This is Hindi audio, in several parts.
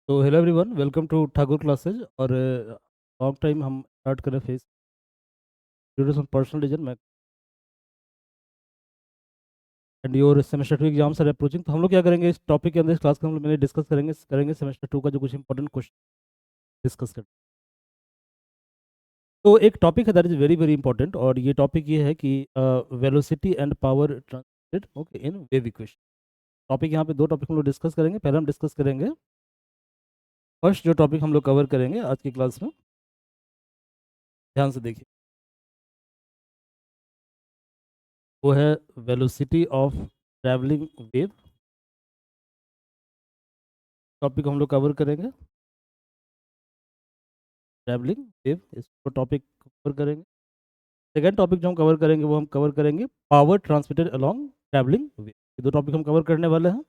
तो hello everyone, welcome to Thakur classes. और लॉन्ग टाइम हम स्टार्ट करें face due to some personal reason मैं and your semester 2 exams are approaching. तो हम लोग क्या करेंगे इस टॉपिक के अंदर, इस क्लास के हम लोग डिस्कस करेंगे सेमेस्टर 2 का जो कुछ इंपॉर्टेंट क्वेश्चन डिस्कस करें। तो एक टॉपिक है that is very very important, और ये टॉपिक ये है कि velocity and power transmitted okay in wave equation. Topic यहाँ पे दो टॉपिक हम लोग डिस्कस करेंगे। पहले हम डिस्कस करेंगे फर्स्ट जो टॉपिक हम लोग कवर करेंगे आज की क्लास में, ध्यान से देखिए, वो है velocity of travelling wave. Topic हम लोग कवर करेंगे ट्रैवलिंग वेव, इसको टॉपिक कवर करेंगे। सेकेंड टॉपिक जो हम कवर करेंगे वो हम कवर करेंगे power transmitted along travelling wave. ये दो टॉपिक हम कवर करने वाले हैं।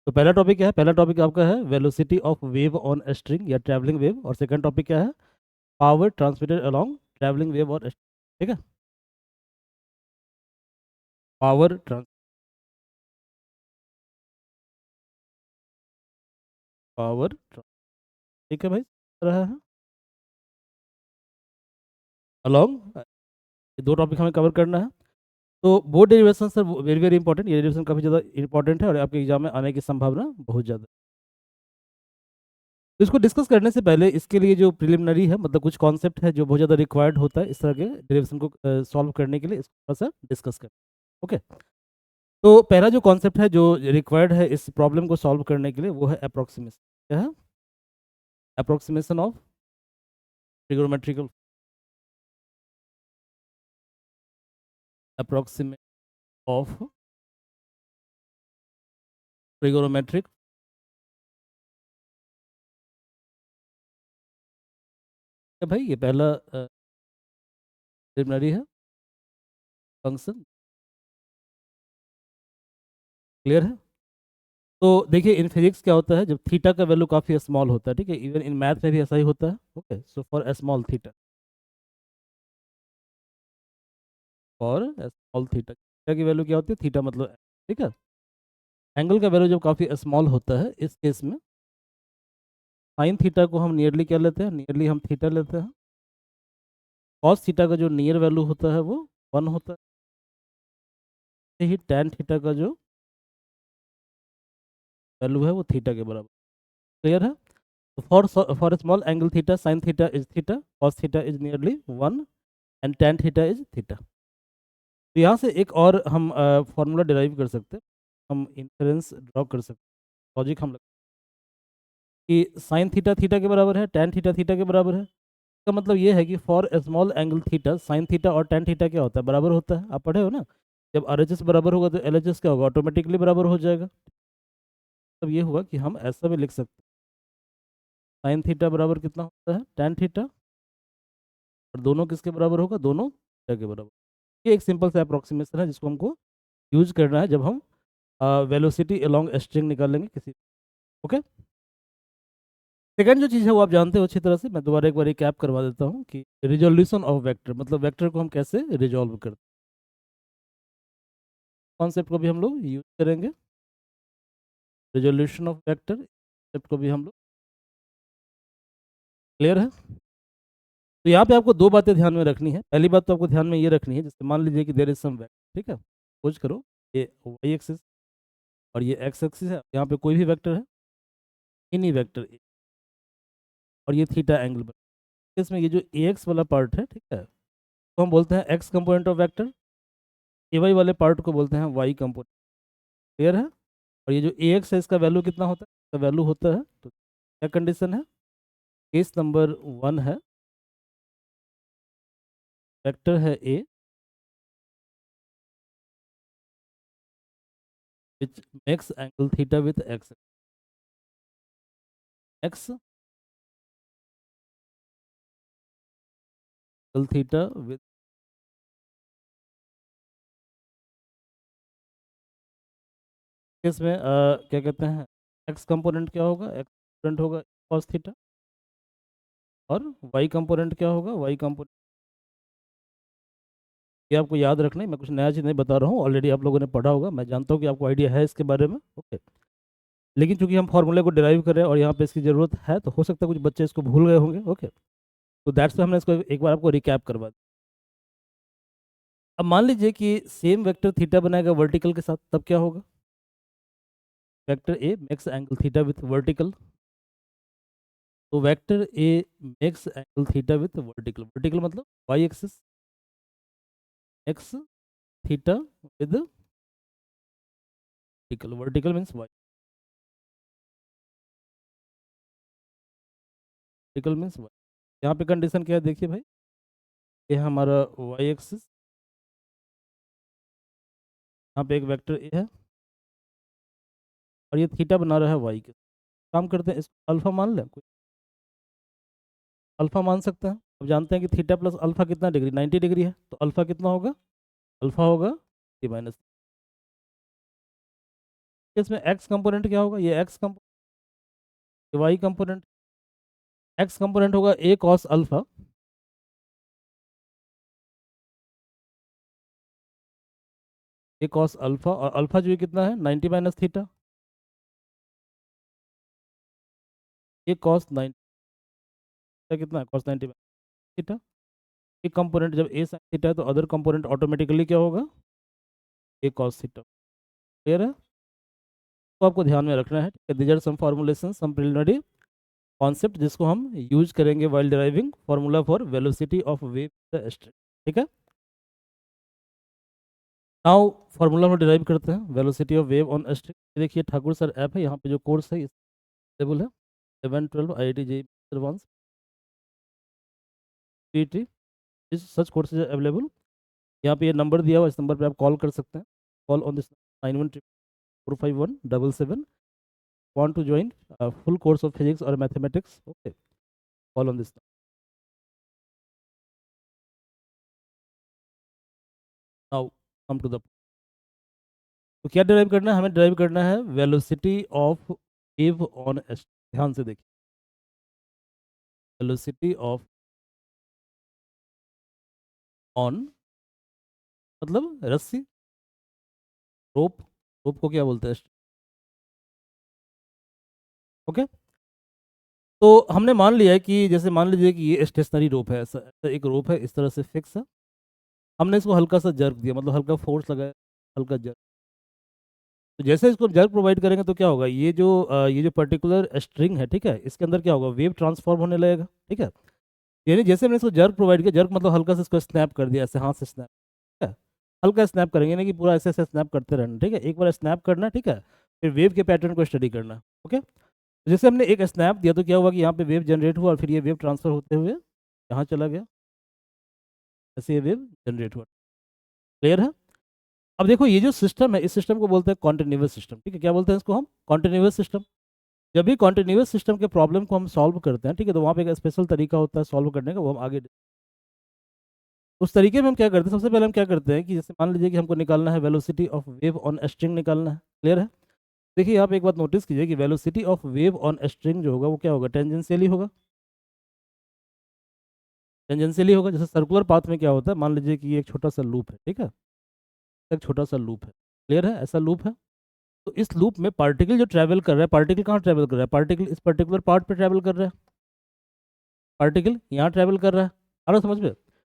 तो पहला टॉपिक क्या है? पहला टॉपिक आपका है velocity of wave on a string या ट्रैवलिंग वेव, और सेकंड टॉपिक क्या है? Power transmitted along travelling wave और ठीक है, पावर ट्रांस पावर ठीक है भाई, रहा है अलोंग। ये दो टॉपिक हमें कवर करना है। तो board derivation sir very very important, ये डेरिवेशन काफ़ी ज़्यादा इंपॉर्टेंट है और आपके एग्जाम में आने की संभावना बहुत ज़्यादा। तो इसको डिस्कस करने से पहले इसके लिए जो प्रिलिमिनरी है, मतलब कुछ कॉन्सेप्ट है जो बहुत ज़्यादा रिक्वायर्ड होता है इस तरह के डेरिवेशन को सॉल्व करने के लिए, इसको थोड़ा सा डिस्कस करें। ओके, तो पहला जो कॉन्सेप्ट है जो रिक्वायर्ड है इस प्रॉब्लम को सॉल्व करने के लिए वो है अप्रोक्सीमेशन। क्या है? Approximation of trigonometrical, approximation of trigonometric. भाई ये पहला प्रिलिमिनरी है फंक्शन, क्लियर है? तो देखिए इन फिजिक्स क्या होता है, जब थीटा का वैल्यू काफ़ी स्मॉल होता है, ठीक है, इवन इन मैथ में भी ऐसा ही होता है। Okay, so for small theta, for small theta, theta की वैल्यू क्या होती है? थीटा मतलब, ठीक है, एंगल का वैल्यू जब काफ़ी स्मॉल होता है इस केस में साइन थीटा को हम नियरली क्या लेते हैं? नियरली हम थीटा लेते हैं। कॉस थीटा का जो नियर वैल्यू होता है वो 1 होता है। ऐसे ही टैन थीटा का जो वैल्यू है वो थीटा के बराबर। क्लियर है? तो for small angle theta sine theta is theta, cos theta is nearly 1 and tan theta is theta. तो यहाँ से एक और हम फॉर्मूला डिराइव कर सकते हैं, हम इन्फेरेंस ड्रॉ कर सकते हैं, लॉजिक हम कि साइन थीटा थीटा के बराबर है, टैन थीटा थीटा के बराबर है। इसका मतलब ये है कि for small angle theta sine theta और टैन थीटा क्या होता है? बराबर होता है। आप पढ़े हो ना, जब आर एच एस बराबर होगा तो एल एच एस क्या होगा? ऑटोमेटिकली बराबर हो जाएगा। तब ये हुआ कि हम ऐसा भी लिख सकते हैं, साइन थीटा बराबर कितना होता है? टैन थीटा, और दोनों किसके बराबर होगा? दोनों थीटा के बराबर। ये एक सिंपल सा अप्रोक्सीमेशन है जिसको हमको यूज करना है जब हम वेलोसिटी अलोंग स्ट्रिंग निकालेंगे किसी। ओके, सेकंड जो चीज़ है वो आप जानते हो अच्छी तरह से, मैं दोबारा एक बार कैप करवा देता हूँ कि रिजोल्यूशन ऑफ वेक्टर, मतलब वेक्टर को हम कैसे रिजॉल्व करते हैं, कॉन्सेप्ट को भी हम लोग यूज करेंगे। रिजोल्यूशन ऑफ वेक्टर कॉन्सेप्ट को भी हम लोग, क्लियर है? तो यहाँ पे आपको दो बातें ध्यान में रखनी है। पहली बात तो आपको ध्यान में ये रखनी है, जैसे मान लीजिए कि देयर इज सम वेक्टर, ठीक है, खोज करो, ये वाई एक्सिस और ये एक्स एक्सिस है, यहाँ पे कोई भी वेक्टर है, इन्हीं वेक्टर और ये थीटा एंगल पर, इसमें ये जो ए एक्स वाला पार्ट है, ठीक है, तो हम बोलते हैं X component of vector, a Y वाले पार्ट को बोलते हैं वाई कंपोनेंट। क्लियर है? और ये जो ए एक्स है इसका वैल्यू कितना होता है? इसका वैल्यू होता है, तो क्या कंडीशन है? केस नंबर 1 है, वेक्टर है A which makes angle theta with X, X angle theta with, इसमें क्या कहते हैं, एक्स कंपोनेंट क्या होगा? एक्स कंपोनेंट होगा कॉस थीटा, और वाई कंपोनेंट क्या होगा? वाई कंपोनेंट, ये आपको याद रखना है, मैं कुछ नया चीज़ नहीं बता रहा हूँ, ऑलरेडी आप लोगों ने पढ़ा होगा, मैं जानता हूँ कि आपको आइडिया है इसके बारे में। ओके, लेकिन चूंकि हम फॉर्मूले को डिराइव कर रहे हैं और यहाँ पे इसकी ज़रूरत है, तो हो सकता है कुछ बच्चे इसको भूल गए होंगे। ओके, तो दैट्स हमने इसको एक बार आपको रिकैप करवा दिया। अब मान लीजिए कि सेम वेक्टर थीटा बनाएगा वर्टिकल के साथ, तब क्या होगा? Vector A makes angle theta with vertical, तो vector A makes angle theta with vertical, vertical मतलब Y axis, X theta with vertical, vertical means Y, vertical means Y. यहाँ पे कंडीशन क्या है देखिए भाई, ये हमारा वाई एक्सिस, यहाँ पे एक वेक्टर ए है और ये थीटा बना रहा है वाई के। काम करते हैं, इसको अल्फा मान लें, कुछ अल्फा मान सकते हैं। अब जानते हैं कि थीटा प्लस अल्फा कितना डिग्री, 90 डिग्री है, तो अल्फा कितना होगा? अल्फा होगा टी माइनस। इसमें एक्स कंपोनेंट क्या होगा? ये X component, Y component, X component होगा A cos alpha, A cos alpha, और अल्फा जो है कितना है? 90 माइनस थीटा, ए कॉस 90 कितना है? Cos 90 minus theta. एक कंपोनेंट जब ए साइन थीटा है तो अदर कंपोनेंट ऑटोमेटिकली क्या होगा? A cos theta. क्लियर है? तो आपको ध्यान में रखना है, these are some formulation, some preliminary concept जिसको हम यूज करेंगे while deriving formula for velocity of wave string. ठीक है, नाउ फार्मूला हम डिराइव करते हैं velocity of wave on string. देखिए ठाकुर सर ऐप है, यहाँ पे जो कोर्स है अवेलेबल है, 11-12 IIT JEE एडवांस PET, इस सच कोर्सेज अवेलेबल। यहाँ पे ये नंबर दिया हुआ, इस नंबर पे आप कॉल कर सकते हैं, call on this 91445177। want to join a full course of physics or mathematics? Okay, call on this. Now come to the, तो क्या ड्राइव करना है? हमें ड्राइव करना है वेलोसिटी ऑफ वेव ऑन, ध्यान से देखिए, वेलोसिटी ऑफ ऑन मतलब रस्सी, रोप, रोप को क्या बोलते हैं? ओके, तो हमने मान लिया है कि जैसे मान लीजिए कि ये स्टेशनरी रोप है, ऐसा ऐसा एक रोप है, इस तरह से फिक्स है। हमने इसको हल्का सा जर्क दिया, मतलब हल्का फोर्स लगाया, हल्का जर्क। तो जैसे इसको जर्क प्रोवाइड करेंगे तो क्या होगा? ये जो पर्टिकुलर स्ट्रिंग है, ठीक है, इसके अंदर क्या होगा? वेव ट्रांसफॉर्म होने लगेगा। ठीक है, यानी जैसे मैंने इसको जर्क प्रोवाइड किया, जर्क मतलब हल्का से इसको स्नैप कर दिया, ऐसे हाथ से स्नैप, ठीक है, हल्का स्नैप करेंगे, नहीं कि पूरा ऐसे ऐसे स्नैप करते रहना। ठीक है, एक बार स्नैप करना, ठीक है, फिर वेव के पैटर्न को स्टडी करना। ओके, तो जैसे हमने एक स्नैप दिया तो क्या हुआ कि यहाँ पे वेव जनरेट हुआ और फिर ये वेव ट्रांसफर होते हुए यहाँ चला गया, ऐसे ये वेव जनरेट हुआ। क्लियर है? अब देखो ये जो सिस्टम है, इस सिस्टम को बोलते हैं कॉन्टिन्यूअस सिस्टम। ठीक है, क्या बोलते हैं इसको हम? Continuous system. जब भी कॉन्टिन्यूअस सिस्टम के प्रॉब्लम को हम सॉल्व करते हैं, ठीक है, तो वहाँ पे एक स्पेशल तरीका होता है सॉल्व करने का, वो हम आगे उस तरीके में हम क्या करते हैं, सबसे पहले हम क्या करते हैं कि जैसे मान लीजिए कि हमको निकालना है velocity of wave on string निकालना है। क्लियर है? देखिए आप एक बात नोटिस कीजिए कि velocity of wave on string जो होगा वो क्या होगा? टेंजेंशियली होगा, टेंजेंशियली होगा। जैसे सर्कुलर पाथ में क्या होता है, मान लीजिए कि ये एक छोटा सा लूप है, ठीक है, एक छोटा सा लूप है। क्लियर है? ऐसा लूप है, तो इस लूप में पार्टिकल जो ट्रैवल कर रहा है, पार्टिकल कहाँ ट्रैवल कर रहा है? पार्टिकल इस पर्टिकुलर पार्ट पे ट्रैवल कर रहा है, पार्टिकल यहाँ ट्रैवल कर रहा है। आ रहा समझ में?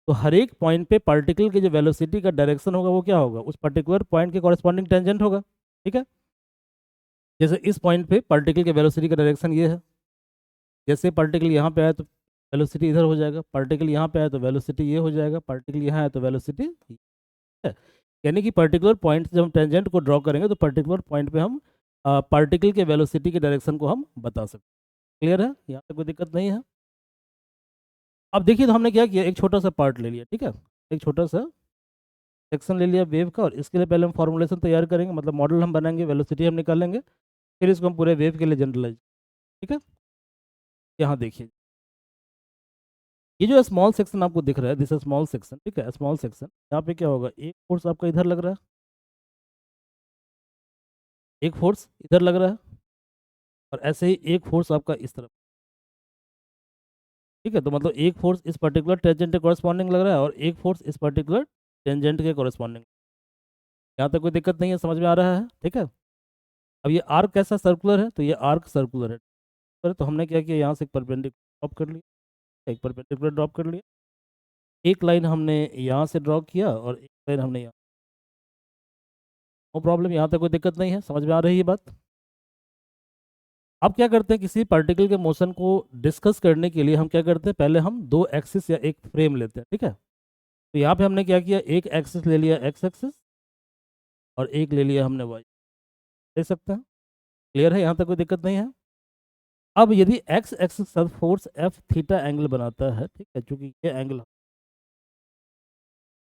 तो हर एक पॉइंट पे पार्टिकल की जो वेलोसिटी का डायरेक्शन होगा वो क्या होगा? उस पर्टिकुलर पॉइंट के कॉरेस्पॉन्डिंग टेंजेंट होगा। ठीक है, जैसे इस पॉइंट पे पार्टिकल के वेलोसिटी का डायरेक्शन ये है, जैसे पार्टिकल यहाँ पे आया तो वेलोसिटी इधर हो जाएगा, पार्टिकल यहाँ पे आया तो वेलोसिटी ये हो जाएगा, पार्टिकल यहाँ आया तो वेलोसिटी है। यानी कि पर्टिकुलर पॉइंट से जब हम टेंजेंट को ड्रॉ करेंगे तो पर्टिकुलर पॉइंट पे हम पार्टिकल के वेलोसिटी के डायरेक्शन को हम बता सकते हैं। क्लियर है? यहाँ पे कोई दिक्कत नहीं है। अब देखिए तो हमने क्या किया, एक छोटा सा पार्ट ले लिया, ठीक है, एक छोटा सा सेक्शन ले लिया वेव का, और इसके लिए पहले हम फॉर्मुलेशन तैयार करेंगे, मतलब मॉडल हम बनाएंगे, वेलोसिटी हम निकालेंगे, फिर इसको हम पूरे वेव के लिए जनरलाइज। ठीक है, यहाँ देखिए ये जो स्मॉल सेक्शन आपको दिख रहा है, दिस स्मॉल सेक्शन, ठीक है, स्मॉल सेक्शन, यहाँ पे क्या होगा? एक फोर्स आपका इधर लग रहा है, एक फोर्स इधर लग रहा है, और ऐसे ही एक फोर्स आपका इस तरफ। ठीक है, तो मतलब एक फोर्स इस पर्टिकुलर टेंजेंट के कॉरेस्पॉन्डिंग लग रहा है और एक फोर्स इस पर्टिकुलर टेंजेंट के कॉरेस्पॉन्डिंग। यहाँ तक कोई दिक्कत नहीं है, समझ में आ रहा है? ठीक है, अब ये आर्क कैसा सर्कुलर है, तो ये आर्क सर्कुलर है, तो हमने क्या किया, यहाँ से एक परपेंडिकुलर ड्रॉप कर लिया, एक परपेंडिकुलर ड्रॉप कर लिया, एक लाइन हमने यहाँ से ड्रॉ किया और एक लाइन हमने यहाँ। नो प्रॉब्लम, यहाँ तक कोई दिक्कत नहीं है, समझ में आ रही है बात। अब क्या करते हैं, किसी पार्टिकल के मोशन को डिस्कस करने के लिए हम क्या करते हैं, पहले हम दो एक्सिस या एक फ्रेम लेते हैं, ठीक है। तो यहाँ पे हमने क्या किया, एक एक्सिस ले लिया एक्स एक्सिस और एक ले लिया हमने वाई, देख सकते हैं, क्लियर है, यहाँ तक कोई दिक्कत नहीं है। अब यदि एक्स एक्सिस पर फोर्स एफ थीटा एंगल बनाता है, ठीक है, चूंकि ये एंगल,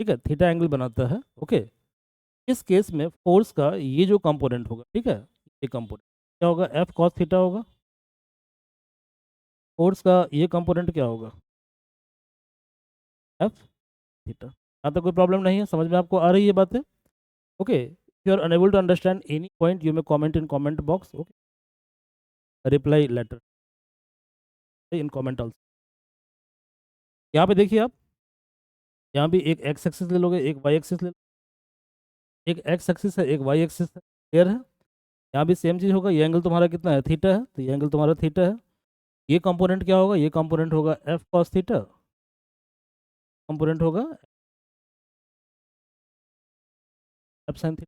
ठीक है, थीटा एंगल बनाता है, ओके, इस केस में फोर्स का ये जो कंपोनेंट होगा, ठीक है, ये कंपोनेंट क्या होगा, एफ कॉस थीटा होगा। फोर्स का ये कंपोनेंट क्या होगा, एफ थीटा। यहाँ तक कोई प्रॉब्लम नहीं है, समझ में आपको आ रही है बातें, okay. If you are unable to understand any point you may comment in comment box, okay, reply later in comment also. यहाँ पे देखिए आप, यहाँ भी एक एक्स एक्सिस ले लोगे, एक वाई एक्सिस ले लोगे, एक एक्स एक्सिस है, एक वाई एक्सिस है, क्लियर है। यहाँ भी सेम चीज़ होगा, ये एंगल तुम्हारा कितना है, थीटा है, तो ये एंगल तुम्हारा थीटा है। ये कंपोनेंट क्या होगा, ये कंपोनेंट होगा एफ कॉस थीटा, कंपोनेंट होगा एफ साइन थीटा,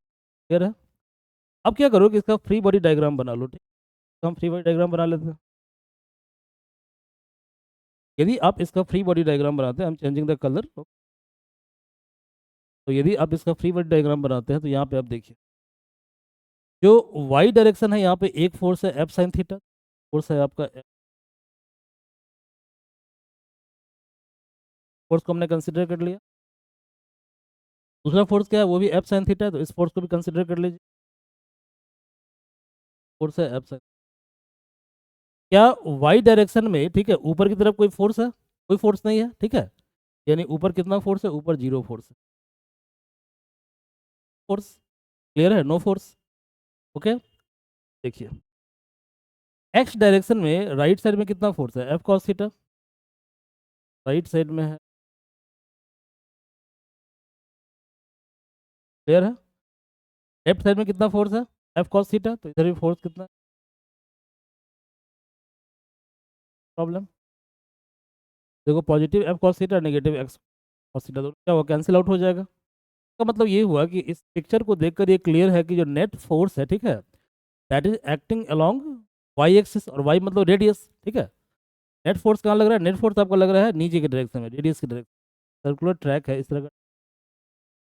क्लियर है। अब क्या करो कि इसका फ्री बॉडी डायग्राम बना लो, ठीक है, तो हम फ्री बॉडी डायग्राम बना लेते हैं। यदि आप इसका फ्री बॉडी डायग्राम बनाते हैं, हम चेंजिंग द कलर, तो यदि आप इसका फ्री बॉडी डायग्राम बनाते हैं तो यहाँ पे आप देखिए, जो वाई डायरेक्शन है, यहाँ पे एक फोर्स है एफ साइन थीटा, फोर्स है आपका, फोर्स को हमने कंसिडर कर लिया। दूसरा फोर्स क्या है, वो भी एफ साइन थीटा है, तो इस फोर्स को भी कंसिडर कर लीजिए, फोर्स है एफ साइन। क्या वाई डायरेक्शन में, ठीक है, ऊपर की तरफ कोई फोर्स है, कोई फोर्स नहीं है, ठीक है, यानी ऊपर कितना फोर्स है, ऊपर जीरो फोर्स है, फोर्स, क्लियर है, नो फोर्स, ओके। देखिए एक्स डायरेक्शन में राइट साइड में कितना फोर्स है, F cos theta, right side में है, क्लियर है। लेफ्ट साइड में कितना फोर्स है, एफ कॉस थीटा, तो इधर भी फोर्स कितना, प्रॉब्लम, देखो positive F cos theta, negative x cos theta, तो क्या हुआ, कैंसिल आउट हो जाएगा। इसका मतलब ये हुआ कि इस पिक्चर को देखकर ये क्लियर है कि जो नेट फोर्स है, ठीक है, that is acting along Y axis, और वाई मतलब रेडियस, ठीक है। नेट फोर्स कहाँ लग रहा है, नेट फोर्स आपको लग रहा है नीचे की डायरेक्शन में, रेडियस की डायरेक्शन, सर्कुलर ट्रैक है इस तरह का,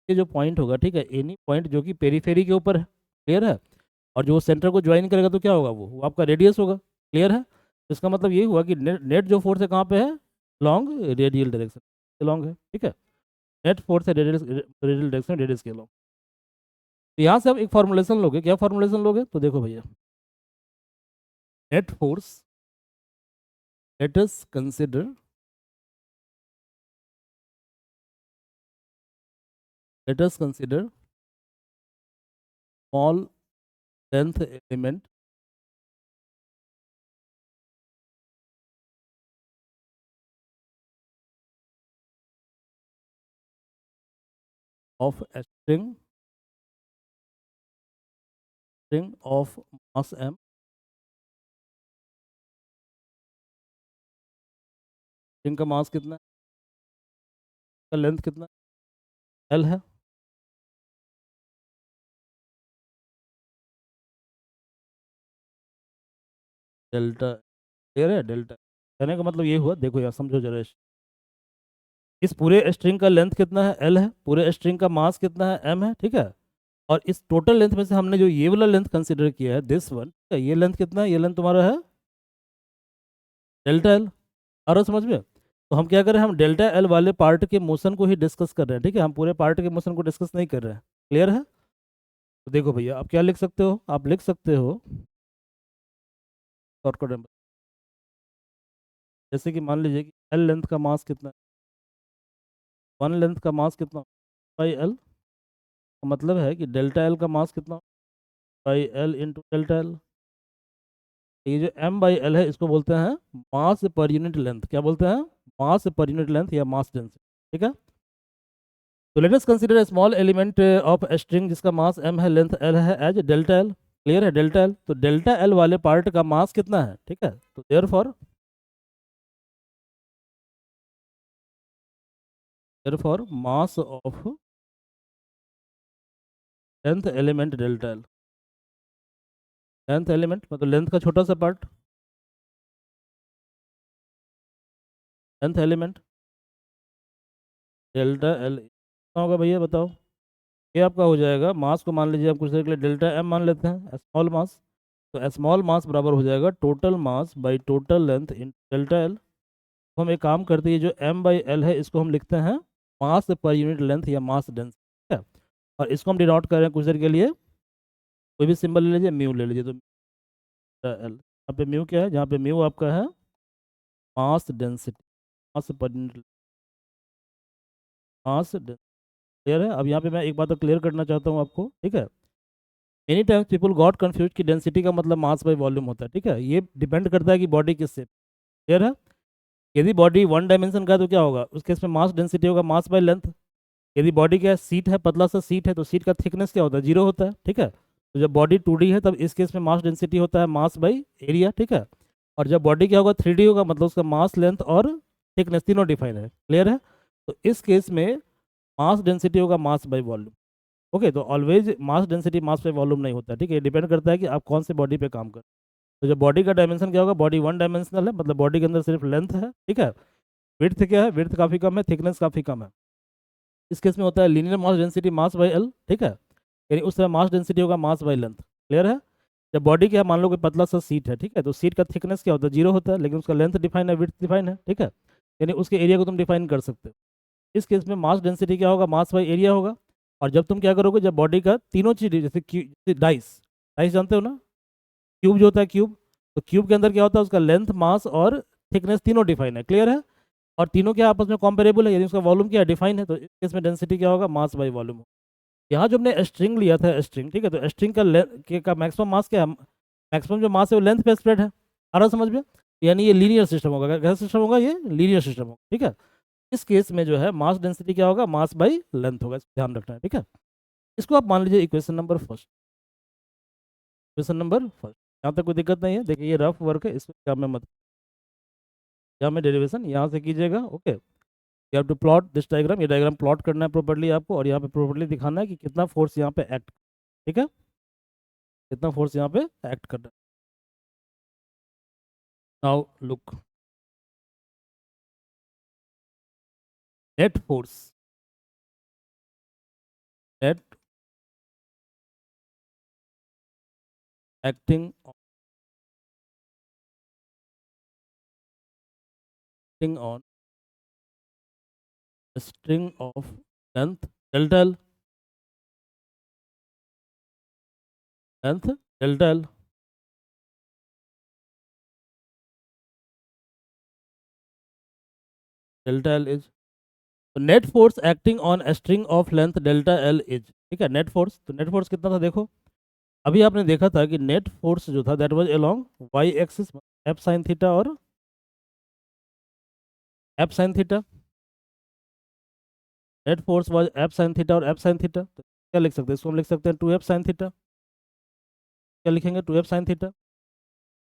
ये जो पॉइंट होगा, ठीक है, एनी पॉइंट जो कि पेरीफेरी के ऊपर है, क्लियर है, और जो सेंटर को ज्वाइन करेगा तो क्या होगा, वो आपका रेडियस होगा, क्लियर है। तो इसका मतलब ये हुआ कि नेट जो फोर्स है कहाँ पे है, लॉन्ग रेडियल डायरेक्शन लॉन्ग है, ठीक है, नेट फोर्स है रेडियल डायरेक्शन, रेडियस के लॉन्ग। तो यहाँ से आप एक फॉर्मुलेशन लोगे, क्या फॉर्मुलेशन लोगे, तो देखो भैया, net force, let us consider, let us consider small length element of a string of mass m, string का मास कितना है, का लेंथ कितना, एल है, डेल्टा, क्लियर है, डेल्टा कहने का मतलब ये हुआ, देखो यार समझो जरा, इस पूरे स्ट्रिंग का लेंथ कितना है, एल है, पूरे स्ट्रिंग का मास कितना है, एम है, ठीक है, और इस टोटल लेंथ में से हमने जो ये वाला लेंथ कंसिडर किया है, दिस वन, ये लेंथ कितना है, ये लेंथ तुम्हारा है डेल्टा एल, आ रहा समझ में। तो हम क्या कर रहे हैं, हम डेल्टा एल वाले पार्ट के मोशन को ही डिस्कस कर रहे हैं, ठीक है, हम पूरे पार्ट के मोशन को डिस्कस नहीं कर रहे हैं, क्लियर है। तो देखो भैया, आप क्या लिख सकते हो, आप लिख सकते हो शॉर्टकट में, जैसे कि मान लीजिए कि एल लेंथ का मास कितना है, वन लेंथ का मास कितना, बाई एल, का मतलब है कि डेल्टा एल का मास कितना, by L into delta L. ये जो एम बाई एल है, इसको बोलते हैं मास पर यूनिट लेंथ, क्या बोलते हैं, मास पर यूनिट लेंथ या मास डेंसिटी, ठीक है। तो let us consider a small element of a string जिसका मास एम है, लेंथ एल है, एज डेल्टा एल, क्लियर है? डेल्टा एल, तो डेल्टा एल वाले पार्ट का मास कितना है, ठीक है, तो therefore mass of length element delta L, length element मतलब लेंथ का छोटा सा part, length element delta L कितना होगा भैया बताओ? ये आपका हो जाएगा, मास को मान लीजिए आप कुछ देर के लिए डेल्टा एम मान लेते हैं, स्मॉल मास, तो स्मॉल मास बराबर हो जाएगा total mass by total length in delta L. तो हम एक काम करते हैं, जो एम बाई एल है इसको हम लिखते हैं मास पर यूनिट लेंथ या मास डेंसिटी, ठीक है, और इसको हम डिनोट कर रहे हैं कुछ देर के लिए, कोई भी सिंबल ले लीजिए, म्यू ले लीजिए, तो एल यहाँ पे म्यू क्या है, जहाँ पे म्यू आपका है मास डेंसिटी, मास पर यूनिट मास, क्लियर है? अब यहाँ पे मैं एक बात और क्लियर करना चाहता हूँ आपको, ठीक है, many times people got confuse कि डेंसिटी का मतलब मास बाई वॉल्यूम होता है, ठीक है, ये डिपेंड करता है कि बॉडी किससे, क्लियर है? यदि बॉडी वन डायमेंशन का है तो क्या होगा, उस केस में मास डेंसिटी होगा मास बाई लेंथ। यदि बॉडी क्या सीट है, पतला सा सीट है, तो सीट का थिकनेस क्या होता है, जीरो होता है, ठीक है, तो जब बॉडी 2D है तब इस केस में मास डेंसिटी होता है मास बाई एरिया, ठीक है, और जब बॉडी क्या होगा 3D होगा, मतलब उसका मास लेंथ और थिकनेस तीनों डिफाइन है, क्लियर है? तो इस केस में मास डेंसिटी होगा मास बाई वॉल्यूम। ओके, तो ऑलवेज मास डेंसिटी मास पे वॉल्यूम नहीं होता, ठीक है, डिपेंड करता है कि आप कौन से बॉडी पे काम कर। तो जब बॉडी का डायमेंशन क्या होगा, बॉडी वन डायमेंशनल है, मतलब बॉडी के अंदर सिर्फ लेंथ है, ठीक है, विड्थ क्या है, विड्थ काफ़ी कम है, थिकनेस काफ़ी कम है, इस केस में होता है linear mass density mass by L, ठीक है, यानी उस तरह मास डेंसिटी होगा मास बाई लेंथ, क्लियर है? जब बॉडी क्या, मान लो कोई पतला सा सीट है, ठीक है, तो सीट का थिकनेस क्या होता है, जीरो होता है, लेकिन उसका लेंथ डिफाइन है, विड्थ डिफाइन है, ठीक है, यानी उसके एरिया को तुम डिफाइन कर सकते हो। इस केस में मास डेंसिटी क्या होगा, मास बाई एरिया होगा। और जब तुम क्या करोगे, जब बॉडी का तीनों चीज जैसे डाइस, डाइस जानते हो ना, क्यूब जो होता है क्यूब, तो क्यूब के अंदर क्या होता है, उसका लेंथ मास और थिकनेस तीनों डिफाइन है, क्लियर है? और तीनों क्या आपस में कॉम्पेरेबल है, यानी उसका वॉल्यूम क्या डिफाइन है, तो इस केस में डेंसिटी क्या होगा, मास बाई वॉल्यूम। यहाँ जो हमने स्ट्रिंग लिया था स्ट्रिंग, ठीक है, तो स्ट्रिंग का का मैक्सिमम मास क्या है, मैक्सिमम जो मास है वो लेंथ पे स्प्रेड है, आ रहा समझ में? यानी ये लीनियर सिस्टम होगा, कैसा सिस्टम होगा, ये लीनियर सिस्टम होगा, ठीक है। इस केस में जो है मास डेंसिटी क्या होगा, मास बाई लेंथ होगा, ध्यान रखना है, ठीक है। इसको आप मान लीजिए equation number first, equation number first, यहाँ तक कोई दिक्कत नहीं है, देखिए ये रफ वर्क है, इसमें क्या मैं मत, क्या मैं डेरिवेशन यहाँ से कीजिएगा, okay, you have to plot this diagram, ये डायग्राम प्लॉट करना है प्रॉपर्ली आपको, और यहाँ पे प्रॉपर्ली दिखाना है कि कितना फोर्स यहाँ पे एक्ट, ठीक है, कितना फोर्स यहाँ पे एक्ट कर रहा है। Now look, net force, net acting on a string of length delta L, length delta L, delta L is net force acting on a string of length delta L is, ठीक है, नेट फोर्स, तो नेट फोर्स कितना था देखो, अभी आपने देखा था कि नेट फोर्स जो था that was along y axis, F sine theta और F sine theta, net force was F sine theta और एफ साइन थीटा, तो क्या लिख सकते हैं, इसको हम लिख सकते हैं 2f साइन थीटा, क्या लिखेंगे, 2f साइन थीटा।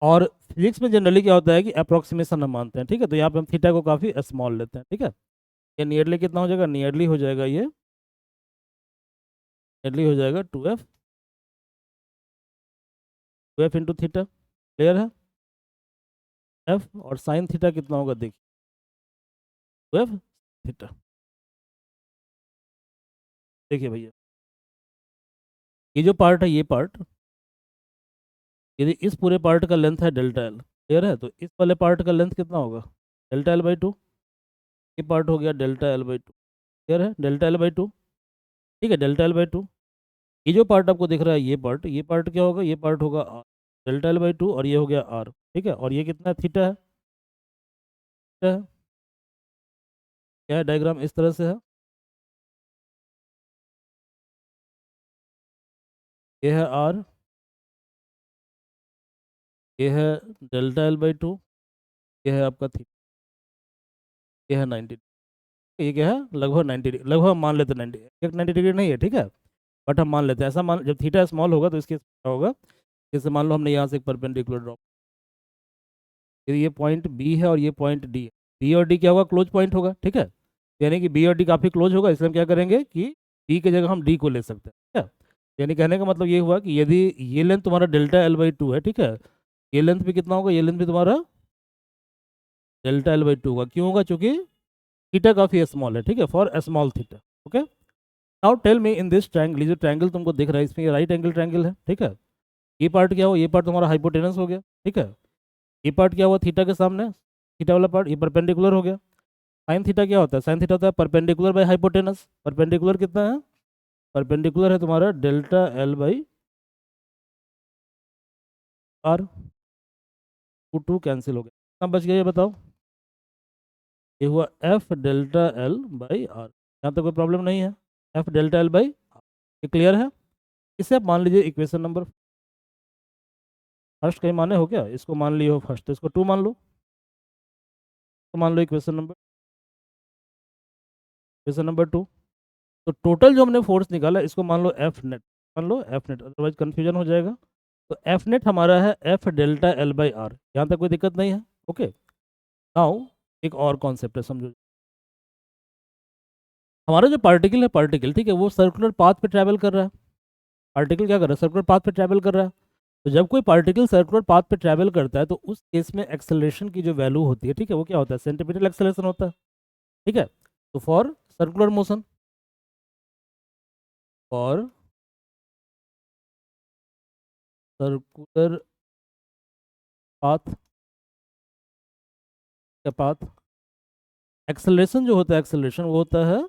और फिजिक्स में जनरली क्या होता है कि अप्रोक्सीमेशन हम मानते हैं, ठीक है, तो यहाँ पे हम थीटा को काफ़ी स्मॉल लेते हैं, ठीक है, ये नियरली कितना हो जाएगा, नियरली हो जाएगा ये, नियरली हो जाएगा 2f इंटू थीटा, क्लियर है? एफ और साइन थीटा कितना होगा देखिए, 2f थीटा, देखिए भैया, ये जो पार्ट है, ये पार्ट, यदि इस पूरे पार्ट का लेंथ है डेल्टा एल, क्लियर है, तो इस वाले पार्ट का लेंथ कितना होगा, डेल्टा एल बाई टू, ये पार्ट हो गया delta L by to, clear है, डेल्टा एल बाई टू, ठीक है, डेल्टा एल बाई टू, ये जो पार्ट आपको दिख रहा है, ये पार्ट क्या होगा, ये पार्ट होगा R, delta L by two, और ये हो गया आर, ठीक है, और ये कितना है, थीटा है, थीटा है, क्या है, डायग्राम इस तरह से है, ये है आर, ये है डेल्टा एल बाई टू, ये है आपका थीटा, ये है 90, ये क्या है, लगभग 90 डिग्री, लगभग हम मान लेते हैं 90, एक 90 डिग्री नहीं है, ठीक है, बट हम मान लेते हैं ऐसा, मान जब थीटा स्मॉल होगा तो इसके क्या होगा, जैसे मान लो हमने यहाँ से एक परपेंडिकुलर ड्रॉप, ये पॉइंट बी है और ये पॉइंट डी है, बी और डी क्या होगा, क्लोज पॉइंट होगा, ठीक है। यानी कि बी और डी काफ़ी क्लोज होगा, इसलिए हम क्या करेंगे कि बी की जगह हम डी को ले सकते हैं, ठीक है। यानी कहने का मतलब ये हुआ कि यदि ये लेंथ तुम्हारा डेल्टा L/2 है, ठीक है, ये लेंथ भी कितना होगा, ये लेंथ भी तुम्हारा डेल्टा L/2 होगा। क्यों होगा, चूंकि थीटा काफ़ी स्मॉल है, ठीक है, for small theta. Okay, now tell me in this triangle, जो ट्रायंगल तुमको दिख रहा है इसमें, ये राइट एंगल ट्रायंगल है, ठीक है। ये पार्ट क्या हुआ, ये पार्ट तुम्हारा हाइपोटेनस हो गया, ठीक है। ये पार्ट क्या हुआ, थीटा के सामने, थीटा वाला पार्ट ये परपेंडिकुलर हो गया। साइन थीटा क्या होता है, साइन थीटा होता है परपेंडिकुलर बाय हाइपोटेनस। परपेंडिकुलर कितना है, परपेंडिकुलर है तुम्हारा डेल्टा L/R, टू कैंसिल हो गया, कितना बच गया ये बताओ, ये हुआ F∆L/R। यहाँ तक कोई प्रॉब्लम नहीं है, F∆L/R, ये क्लियर है। इसे आप मान लीजिए इक्वेशन नंबर फर्स्ट, कहीं माने हो क्या, इसको मान लियो फर्स्ट, तो इसको टू मान लो, तो मान लो इक्वेशन नंबर 2। तो टोटल जो हमने फोर्स निकाला इसको मान लो एफ नेट, मान लो एफ नेट, अदरवाइज कन्फ्यूजन हो जाएगा। तो एफ नेट हमारा है F∆L/R, यहाँ तक कोई दिक्कत नहीं है। ओके, नाउ एक और कॉन्सेप्ट है, समझो। हमारा जो पार्टिकल है, पार्टिकल, ठीक है, वो सर्कुलर पाथ पे ट्रैवल कर रहा है। पार्टिकल क्या कर रहा है, सर्कुलर पाथ पे ट्रैवल कर रहा है। तो जब कोई पार्टिकल सर्कुलर पाथ पे ट्रैवल करता है तो उस केस में एक्सेलरेशन की जो वैल्यू होती है, ठीक है, वो क्या होता है, सेंटीमीटर एक्सेलरेशन होता है, ठीक है। तो for circular motion, for circular path, का पाथ, एक्सेलरेशन जो होता है, एक्सेलरेशन वो होता है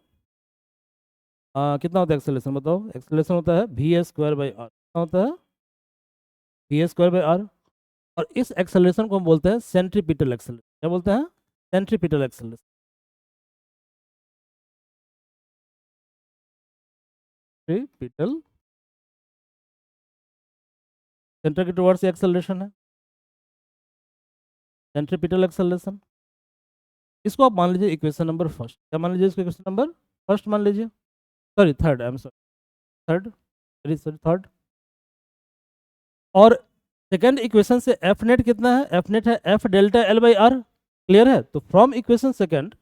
कितना होता है एक्सेलरेशन, बताओ, एक्सेलरेशन होता है v² /r, कितना होता है, v²/r। और इस एक्सेलरेशन को हम बोलते हैं सेंट्रीपिटल एक्सेलरेशन, क्या बोलते हैं, सेंट्रीपिटल एक्सेलरेशन, सेंट्रीपिटल, सेंटर के टुवर्ड्स एक्सेलरेशन है, सेंट्रीपिटल एक्सेलरेशन। इसको आप मान लीजिए इक्वेशन नंबर फर्स्ट, क्या मान लीजिए इसको, इक्वेशन नंबर फर्स्ट मान लीजिए, sorry third, I am sorry, third, sorry sorry third. और सेकेंड इक्वेशन से एफ नेट कितना है, एफ नेट है F∆L/R, क्लियर है। तो from equation second,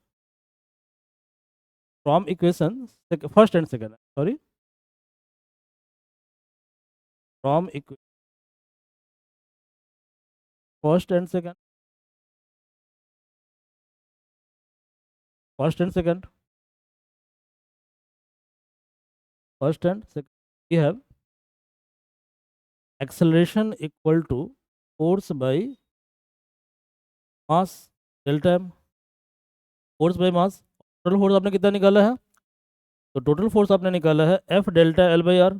from equation first and second, sorry, from first and second, first and second, first and second, we have acceleration equal to force by mass delta m, force by mass. Total force आपने कितना निकाला है, तो टोटल फोर्स आपने निकाला है F∆L/R,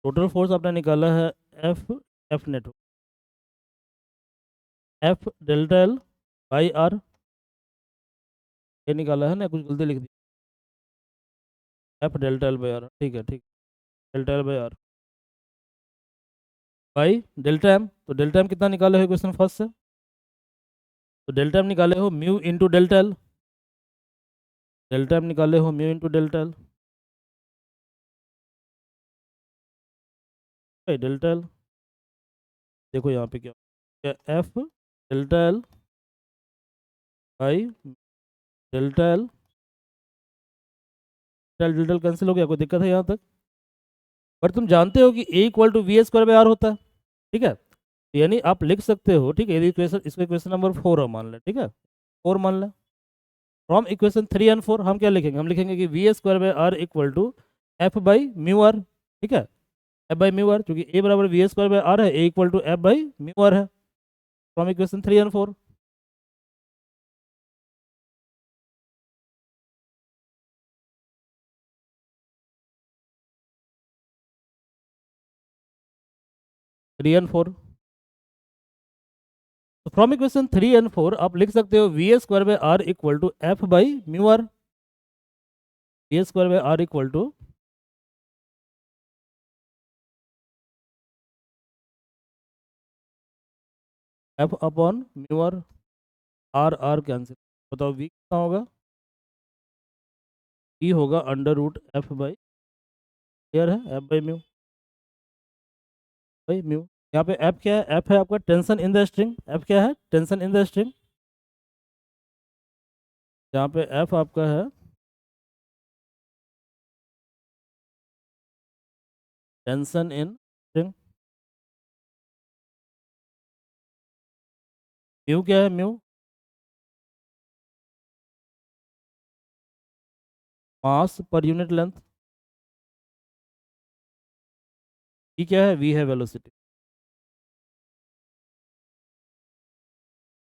टोटल फोर्स आपने निकाला है एफ, एफ नेट, F∆L/R, ये निकाला है ना, कुछ गलती लिख दी, F∆L/R, ठीक है, ठीक, F∆L/R बाई डेल्टा एम। तो डेल्टा एम कितना निकाले हो क्वेश्चन फर्स्ट से, तो डेल्टा एम निकाले हो mu into delta L, delta M निकाले हो mu into delta L, delta L, देखो यहाँ पे क्या, F∆L by delta L, delta L cancel हो गया, कोई दिक्कत है यहाँ तक। पर तुम जानते हो कि A = VA² होता है, ठीक है। यानी आप लिख सकते हो, ठीक है, यदि इक्वेशन, इसको इक्वेशन नंबर 4 हम मान लें, ठीक है, 4 मान लें। फ्रॉम इक्वेशन 3 एंड 4 हम क्या लिखेंगे, हम लिखेंगे कि VA² इक्वल टू F/μr, ठीक है, F/μr, क्योंकि A = VA² है, A = F/μr है, from equation 3 and 4। Three and four, तो फ्रॉम इक्वेशन 3 एंड 4 आप लिख सकते हो VA² equal to F/μr, VA² equal to F/μr, R cancel, बताओ V कितना होगा, E होगा √F/, क्लियर है, F/μ। By mu. यहाँ पे एफ क्या है? एफ है आपका tension in the string. F क्या है? Tension in the string. यहाँ पे एफ आपका है टेंशन इन स्ट्रिंग। म्यू क्या है? Mu mass per unit length. We क्या है? वी है वेलोसिटी।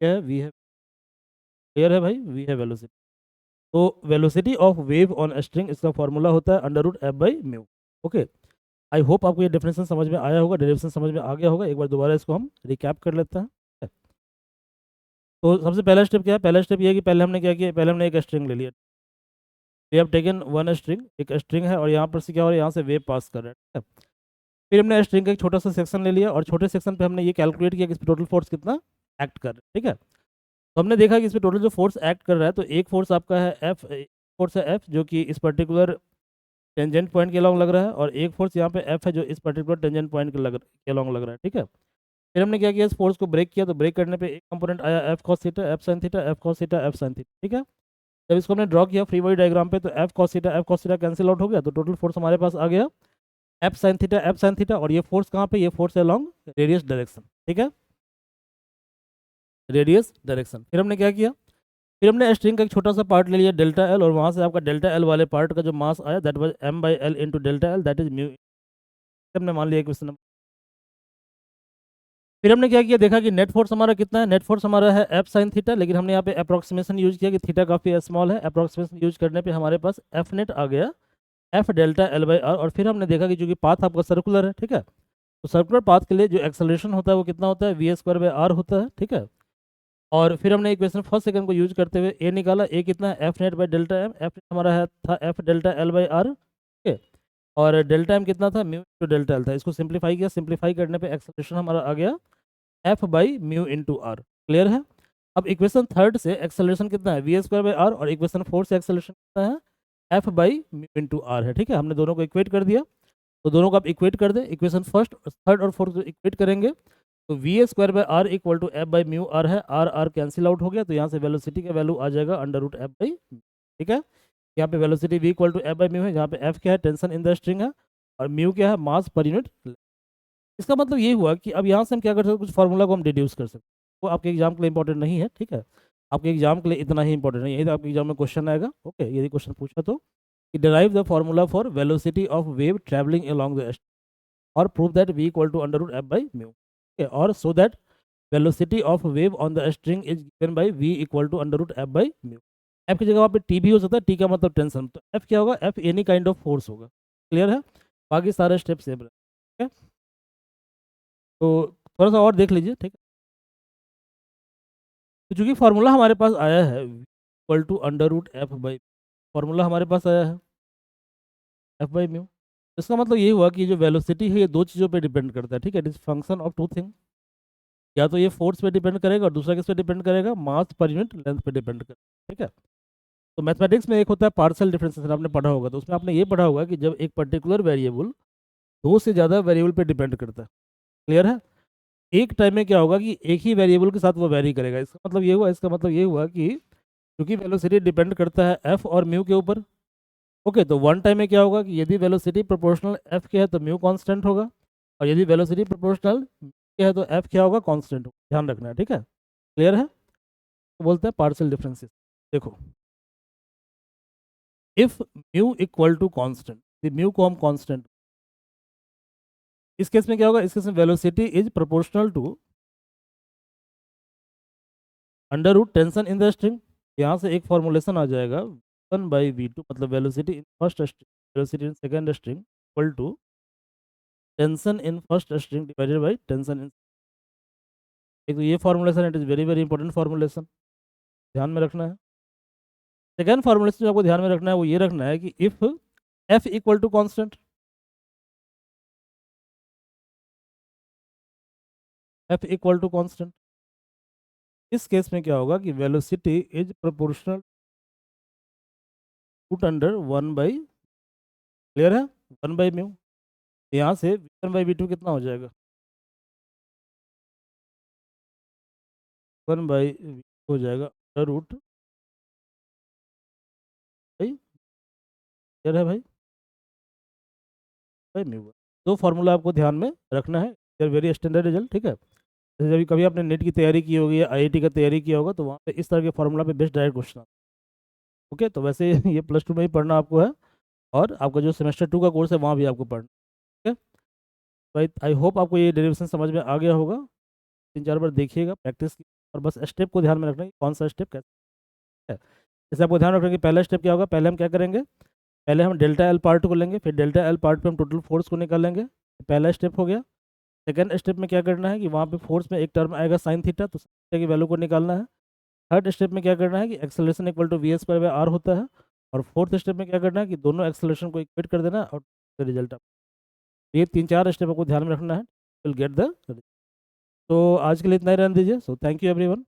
क्या है? वी है। क्लियर है भाई? वी है वेलोसिटी। तो velocity of wave on string, इसका फॉर्मूला होता है under root F by mu. Okay, I hope आपको ये डेफिनेशन समझ में आया होगा, डेरिवेशन समझ में आ गया होगा। एक बार दोबारा इसको हम रिकैप कर लेते हैं। तो सबसे पहला स्टेप क्या है? पहला स्टेप ये है कि पहले हमने क्या किया, पहले हमने एक स्ट्रिंग ले लिया। We have taken one string, एक स्ट्रिंग है और यहाँ पर से क्या हो रहा है, यहाँ से वेव पास कर रहा है, ठीक है। फिर हमने स्ट्रिंग का एक छोटा सा सेक्शन ले लिया और छोटे सेक्शन पे हमने ये कैलकुलेट किया कि इस पर टोटल फोर्स कितना एक्ट कर रहा है, ठीक है। तो हमने देखा कि इस पर टोटल जो फोर्स एक्ट कर रहा है, तो एक फोर्स आपका है एफ, फोर्स है एफ जो कि इस पर्टिकुलर टेंजेंट पॉइंट के अलॉन्ग लग रहा है, और एक फोर्स यहाँ पे एफ है जो इस पर्टिकुलर टेंजेंट पॉइंट के अलॉन्ग लग रहा है, ठीक है। फिर हमने क्या किया, इस फोर्स को ब्रेक किया, तो ब्रेक करने पे एक कंपोनेंट आया F cos theta, F sine theta, F cos theta, F sine theta, ठीक है। जब इसको हमने ड्रॉ किया फ्री बॉडी डायग्राम पे, तो F cos theta cancel out हो गया, तो टोटल फोर्स हमारे पास आ गया एफ साइन थीटा। और ये फोर्स कहाँ पे? ये फोर्स है अलॉन्ग रेडियस डायरेक्शन, ठीक है, रेडियस डायरेक्शन। फिर हमने क्या किया, फिर हमने स्ट्रिंग का एक छोटा सा पार्ट ले लिया डेल्टा एल, और वहाँ से आपका डेल्टा एल वाले पार्ट का जो मास आया that was M by L into delta L, that is mu. हमने मान लिया क्वेश्चन। फिर हमने क्या किया, देखा कि नेट फोर्स हमारा कितना है, नेट फोर्स हमारा है एफ साइन थीटा, लेकिन हमने यहाँ पे अप्रोक्सीमेशन यूज किया कि थीटा काफ़ी स्मॉल है। अप्रोक्सीमेशन यूज करने पे हमारे पास एफ नेट आ गया F delta L by R. और फिर हमने देखा कि चूंकि पाथ आपका सर्कुलर है, ठीक है, तो सर्कुलर पाथ के लिए जो एक्सेलरेशन होता है वो कितना होता है, वी स्क्वायर बाई आर होता है, ठीक है। और फिर हमने इक्वेशन फर्स्ट सेकंड को यूज करते हुए ए निकाला, ए कितना है, F net by delta M, F हमारा है था F delta L by R, ठीक है। और डेल्टा एम कितना था, म्यू टू डेल्टा एल था। इसको सिंप्लीफाई किया, सिंप्लीफाई करने पे एक्सेलरेशन हमारा आ गया F by mu into R. Clear है? अब इक्वेशन थर्ड से एक्सेलरेशन कितना है, वी स्क्वायर बाई आर, और इक्वेशन फोर्थ से एक्सेलरेशन कितना है, F by mu into R है, ठीक है। हमने दोनों को इक्वेट कर दिया, तो दोनों को आप इक्वेट कर दें, इक्वेशन फर्स्ट थर्ड और फोर्थ को इक्वेट करेंगे, तो V square by R equal to F by mu R है, आर आर कैंसिल आउट हो गया, तो यहाँ से वेलोसिटी का वैल्यू आ जाएगा अंडर रूट एफ बाई, ठीक है। यहाँ पे velocity V equal to F by mu है, जहाँ पे एफ क्या है, टेंशन इन द स्ट्रिंग है, और म्यू क्या है, मास पर यूनिट। इसका मतलब ये हुआ कि अब यहाँ से हम क्या कर सकते हैं, कुछ फार्मूला को हम डिड्यूस कर सकते हैं। वो आपके एग्जाम के लिए इंपॉर्टेंट नहीं है, ठीक है, आपके एग्जाम के लिए इतना ही इंपॉर्टेंट नहीं है, यदि आपके एग्जाम में क्वेश्चन आएगा, ओके, यदि क्वेश्चन पूछा तो कि derive the formula for velocity of wave travelling along the और prove that v equal to under root F by mu, और so that velocity of wave on the string is given by v equal to under root F by mu. F की जगह वहाँ पे टी भी हो सकता है, टी का मतलब टेंशन, तो एफ क्या होगा, F any kind of force होगा। क्लियर है? बाकी सारे स्टेप सेम रहे, ठीक है। तो थोड़ा सा और देख लीजिए, ठीक है। तो चूंकि फार्मूला हमारे पास आया है equal to under root F by, formula हमारे पास आया है एफ बाई म्यू, इसका मतलब ये हुआ कि जो वेलोसिटी है ये दो चीज़ों पे डिपेंड करता है, ठीक है, it is function of two thing. या तो ये फोर्स पे डिपेंड करेगा और दूसरा किस पे डिपेंड करेगा, मास पर यूनिट लेंथ पे डिपेंड करेगा, ठीक है। तो मैथमेटिक्स में एक होता है पार्शियल डिफरेंशिएशन, आपने पढ़ा होगा, तो उसमें आपने ये पढ़ा होगा कि जब एक पर्टिकुलर वेरिएबल दो से ज़्यादा वेरिएबल पे डिपेंड करता है, क्लियर है, एक टाइम में क्या होगा कि एक ही वेरिएबल के साथ वो वेरी करेगा। इसका मतलब ये हुआ, इसका मतलब ये हुआ कि क्योंकि वेलोसिटी डिपेंड करता है एफ और म्यू के ऊपर, ओके, तो वन टाइम में क्या होगा कि यदि वेलोसिटी प्रोपोर्शनल एफ के है तो म्यू कांस्टेंट होगा, और यदि वेलोसिटी प्रोपोर्शनल के है तो एफ क्या होगा, कांस्टेंट होगा, ध्यान रखना है, ठीक है। क्लियर है? तो बोलते हैं पार्शियल डिफरेंसेस। देखो, if mu equal to constant, mu को हम कांस्टेंट, इस केस में क्या होगा, इस केस में velocity is proportional to under root tension in the string. यहाँ से एक फॉर्मुलेशन आ जाएगा 1/v2, मतलब velocity in first string, velocity in second string equal to tension in first string divided by tension in. एक तो ये formulation, it is very very important formulation, ध्यान में रखना है। सेकेंड फॉर्मुलेशन जो आपको ध्यान में रखना है वो ये रखना है कि if F equal to constant, F equal to constant, इस केस में क्या होगा कि velocity is proportional root under 1/, clear है, 1/म्यू। यहाँ से 1/v2 कितना हो जाएगा, 1 हो जाएगा अंडर रूट भाई, क्लियर है भाई? भाई म्यू। दो फार्मूला आपको ध्यान में रखना है, दे वेरी स्टैंडर्ड रिजल्ट, ठीक है। जैसे जब कभी आपने नेट की तैयारी की होगी या आईआईटी का तैयारी किया होगा तो वहाँ पे इस तरह के फार्मूला पे बेस्ट डायरेक्ट क्वेश्चन आता है। ओके, तो वैसे ये +2 में ही पढ़ना आपको है, और आपका जो सेमेस्टर 2 का कोर्स है वहाँ भी आपको पढ़ना है। ठीक है भाई, आई होप आपको ये डेरिवेशन समझ में आ गया होगा। 3-4 बार देखिएगा, प्रैक्टिस की, और बस स्टेप को ध्यान में रखना है कि कौन सा स्टेप कैसे है। जैसे आपको ध्यान रखना है कि पहला स्टेप क्या होगा, पहले हम क्या करेंगे, पहले हम डेल्टा एल पार्ट को लेंगे, फिर डेल्टा एल पार्ट पे हम टोटल फोर्स को निकालेंगे। पहला स्टेप हो गया। सेकंड स्टेप में क्या करना है कि वहाँ पे फोर्स में एक टर्म आएगा साइन थीटा, तो साइन थीटा की वैल्यू को निकालना है। थर्ड स्टेप में क्या करना है कि एक्सेलरेशन इक्वल टू v² होता है। और फोर्थ स्टेप में क्या करना है कि दोनों एक्सेलरेशन को इक्वेट कर देना और रिजल्ट। ये 3-4 स्टेप आपको ध्यान में रखना है, विल गेट द। तो आज के लिए इतना ही रहने दीजिए। So thank you everyone.